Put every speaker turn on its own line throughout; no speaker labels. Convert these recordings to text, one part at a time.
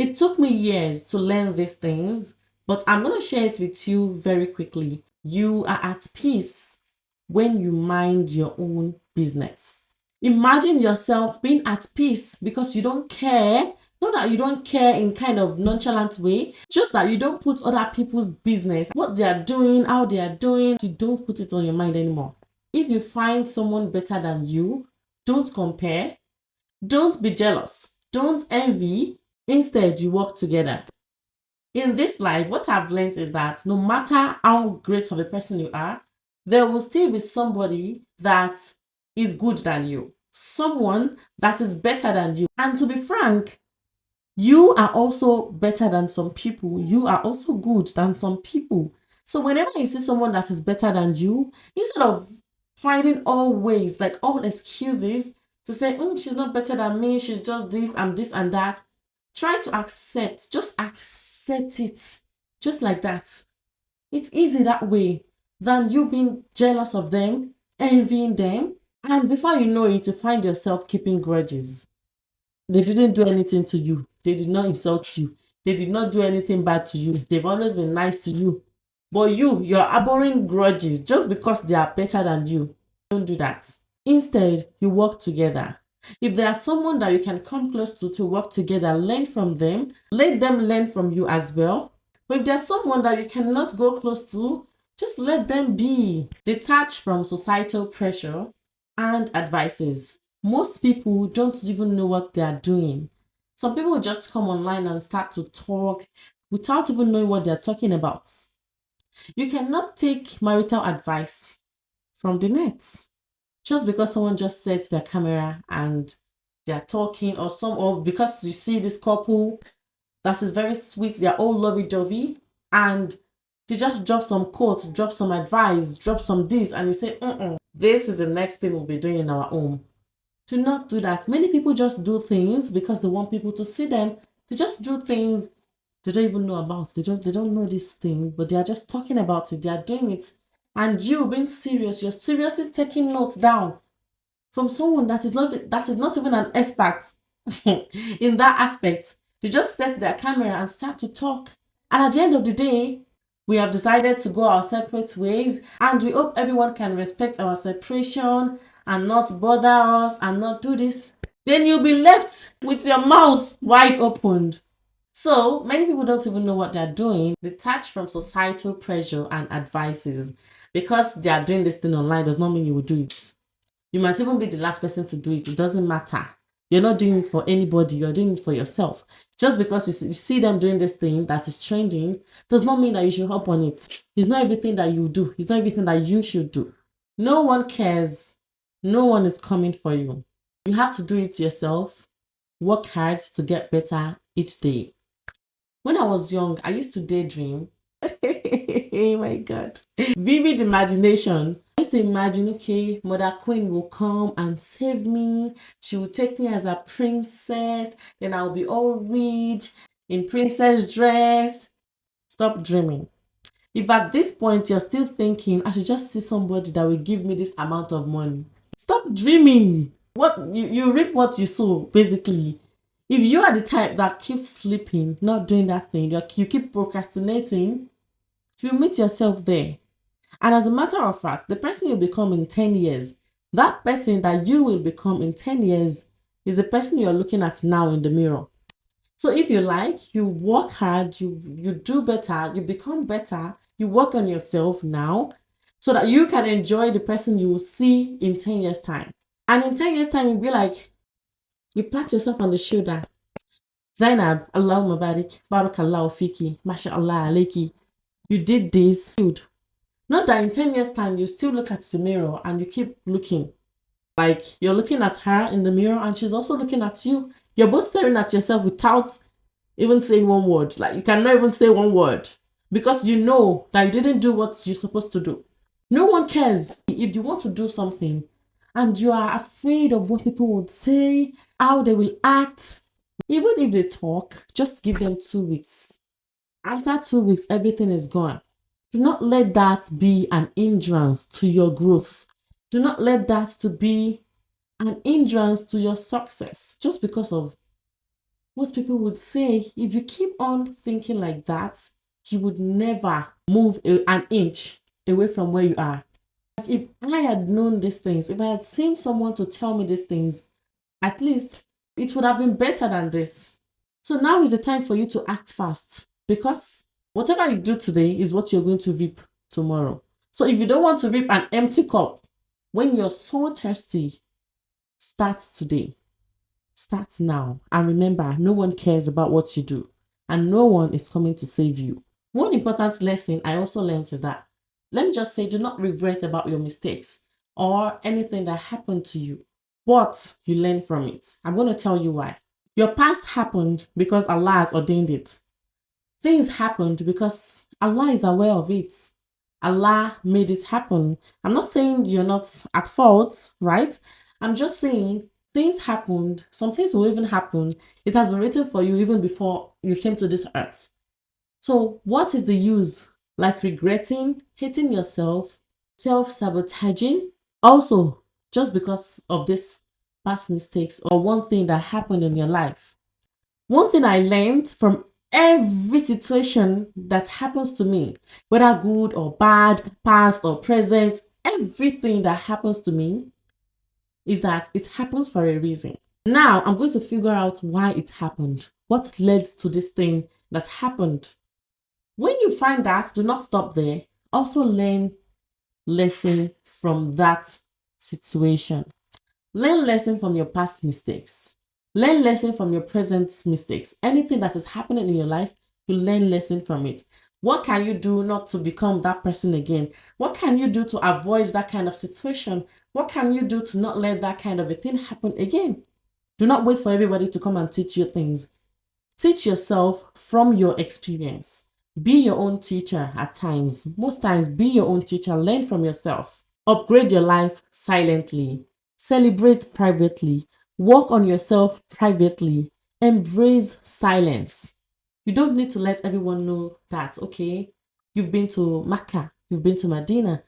It took me years to learn these things, but I'm going to share it with you very quickly. You are at peace when you mind your own business. Imagine yourself being at peace because you don't care. Not that you don't care in kind of nonchalant way, just that you don't put other people's business, what they are doing, how they are doing, you don't put it on your mind anymore. If you find someone better than you, don't compare, don't be jealous, don't envy. Instead, you work together. In this life, what I've learned is that no matter how great of a person you are, there will still be somebody that is good than you, someone that is better than you. And to be frank, you are also better than some people. You are also good than some people. So whenever you see someone that is better than you, instead of finding all ways, like all excuses to say, she's not better than me, she's just this and that, try to accept, just accept it, just like that. It's easy that way than you being jealous of them, envying them, and before you know it, you find yourself keeping grudges. They didn't do anything to you. They did not insult you. They did not do anything bad to you. They've always been nice to you. But you're harboring grudges just because they are better than you. Don't do that. Instead, you work together. If there's someone that you can come close to work together, learn from them, let them learn from you as well. But if there's someone that you cannot go close to, just let them be. Detach from societal pressure and advices. Most people don't even know what they are doing. Some people just come online and start to talk without even knowing what they're talking about. You cannot take marital advice from the net just because someone just sets their camera and they're talking, or because you see this couple that is very sweet, they're all lovey-dovey, and they just drop some quotes, drop some advice, drop some this, and you say, this is the next thing we'll be doing in our home. Do not do that. Many people just do things because they want people to see them. They just do things they don't even know about. They don't know this thing, but they are just talking about it. They are doing it. And you being serious, you're seriously taking notes down from someone that is not even an expert in that aspect. They just set their camera and start to talk. And at the end of the day, we have decided to go our separate ways, and we hope everyone can respect our separation and not bother us and not do this. Then you'll be left with your mouth wide opened. So many people don't even know what they're doing. Detached from societal pressure and advices. Because they are doing this thing online does not mean you will do it. You might even be the last person to do it. It doesn't matter. You're not doing it for anybody. You're doing it for yourself. Just because you see them doing this thing that is trending does not mean that you should hop on it. It's not everything that you do. It's not everything that you should do. No one cares. No one is coming for you. You have to do it yourself. Work hard to get better each day. When I was young, I used to daydream. Oh my God. Vivid imagination. I used to imagine, okay, Mother Queen will come and save me. She will take me as a princess. Then I'll be all rich in princess dress. Stop dreaming. If at this point you're still thinking, I should just see somebody that will give me this amount of money, stop dreaming. What you reap what you sow, basically. If you are the type that keeps sleeping, not doing that thing, you keep procrastinating, you meet yourself there. And as a matter of fact, the person you become in 10 years, that person that you will become in 10 years is the person you're looking at now in the mirror. So if you like, you work hard, you do better, you become better, you work on yourself now so that you can enjoy the person you will see in 10 years' time. And in 10 years' time, you'll be like, you pat yourself on the shoulder. Zainab, Allahumma barik, barakallahu fiki, mashallah aleki. You did this. Good. Not that in 10 years' time, you still look at the mirror and you keep looking. Like you're looking at her in the mirror and she's also looking at you. You're both staring at yourself without even saying one word. Like you cannot even say one word because you know that you didn't do what you're supposed to do. No one cares if you want to do something and you are afraid of what people would say, how they will act. Even if they talk, just give them 2 weeks. After 2 weeks, everything is gone. Do not let that be an hindrance to your growth. Do not let that to be an hindrance to your success just because of what people would say. If you keep on thinking like that, you would never move an inch away from where you are. Like, if I had known these things, if I had seen someone to tell me these things, at least it would have been better than this. So now is the time for you to act fast, because whatever you do today is what you're going to reap tomorrow. So if you don't want to reap an empty cup when you're so thirsty, start today. Start now. And remember, no one cares about what you do, and no one is coming to save you. One important lesson I also learned is that, let me just say, do not regret about your mistakes or anything that happened to you, but you learn from it. I'm going to tell you why. Your past happened because Allah has ordained it. Things happened because Allah is aware of it. Allah made it happen. I'm not saying you're not at fault, right? I'm just saying things happened. Some things will even happen. It has been written for you even before you came to this earth. So what is the use? Like regretting, hating yourself, self-sabotaging? Also, just because of this past mistakes or one thing that happened in your life. One thing I learned from every situation that happens to me, whether good or bad, past or present, everything that happens to me is that it happens for a reason. Now I'm going to figure out why it happened. What led to this thing that happened? When you find that, do not stop there. Also learn lesson from that situation. Learn lesson from your past mistakes. Learn lesson from your present mistakes. Anything that is happening in your life, you learn lesson from it. What can you do not to become that person again? What can you do to avoid that kind of situation? What can you do to not let that kind of a thing happen again? Do not wait for everybody to come and teach you things. Teach yourself from your experience. Be your own teacher at times. Most times, be your own teacher. Learn from yourself. Upgrade your life silently. Celebrate privately. Work on yourself privately. Embrace silence. You don't need to let everyone know that, okay, you've been to Mecca, you've been to Medina,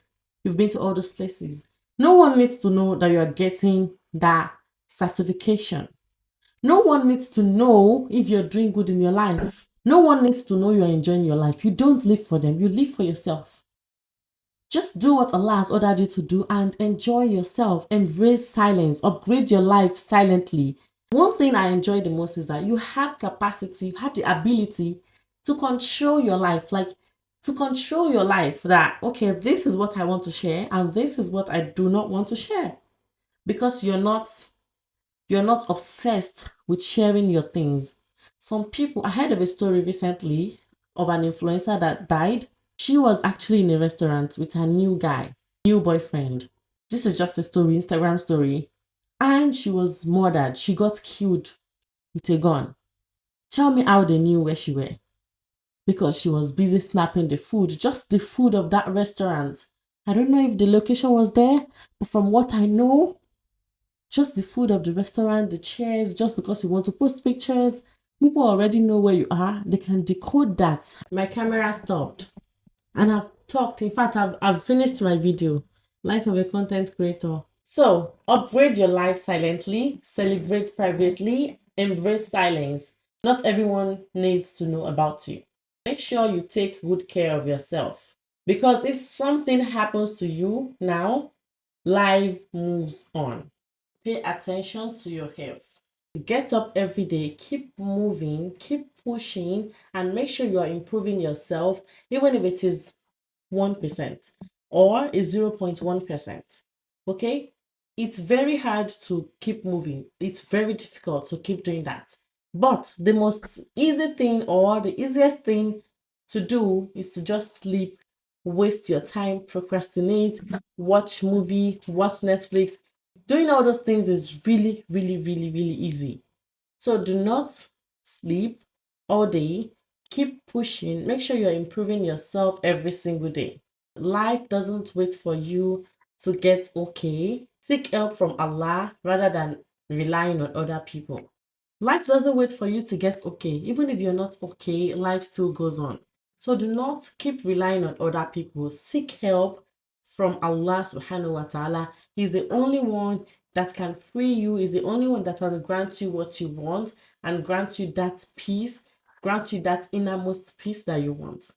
you've been to all those places. No one needs to know that you are getting that certification. No one needs to know if you're doing good in your life. No one needs to know you're enjoying your life. You don't live for them, you live for yourself. Just do what Allah has ordered you to do and enjoy yourself. Embrace silence. Upgrade your life silently. One thing I enjoy the most is that you have capacity, you have the ability to control your life. Like, to control your life, that, okay, this is what I want to share and this is what I do not want to share. Because you're not obsessed with sharing your things. Some people, I heard of a story recently of an influencer that died. She was actually in a restaurant with her new boyfriend. This is just a story, Instagram story. And she was murdered. She got killed with a gun. Tell me how they knew where she were. Because she was busy snapping the food, just the food of that restaurant. I don't know if the location was there, but from what I know, just the food of the restaurant, the chairs, just because you want to post pictures, people already know where you are. They can decode that. My camera stopped. And I've talked. In fact, I've finished my video, Life of a Content Creator. So, upgrade your life silently, celebrate privately, embrace silence. Not everyone needs to know about you. Make sure you take good care of yourself. Because if something happens to you now, life moves on. Pay attention to your health. Get up every day, keep moving, keep pushing, and make sure you are improving yourself, even if it is 1% or a 0.1%. Okay? It's very hard to keep moving. It's very difficult to keep doing that. But the most easy thing or the easiest thing to do is to just sleep, waste your time, procrastinate, watch movie, watch Netflix. Doing all those things is really, really, really, really easy. So do not sleep all day. Keep pushing. Make sure you're improving yourself every single day. Life doesn't wait for you to get okay. Seek help from Allah rather than relying on other people. Life doesn't wait for you to get okay. Even if you're not okay, life still goes on. So do not keep relying on other people. Seek help from Allah subhanahu wa ta'ala. He's the only one that can free you, is the only one that can grant you what you want and grant you that peace, grant you that innermost peace that you want.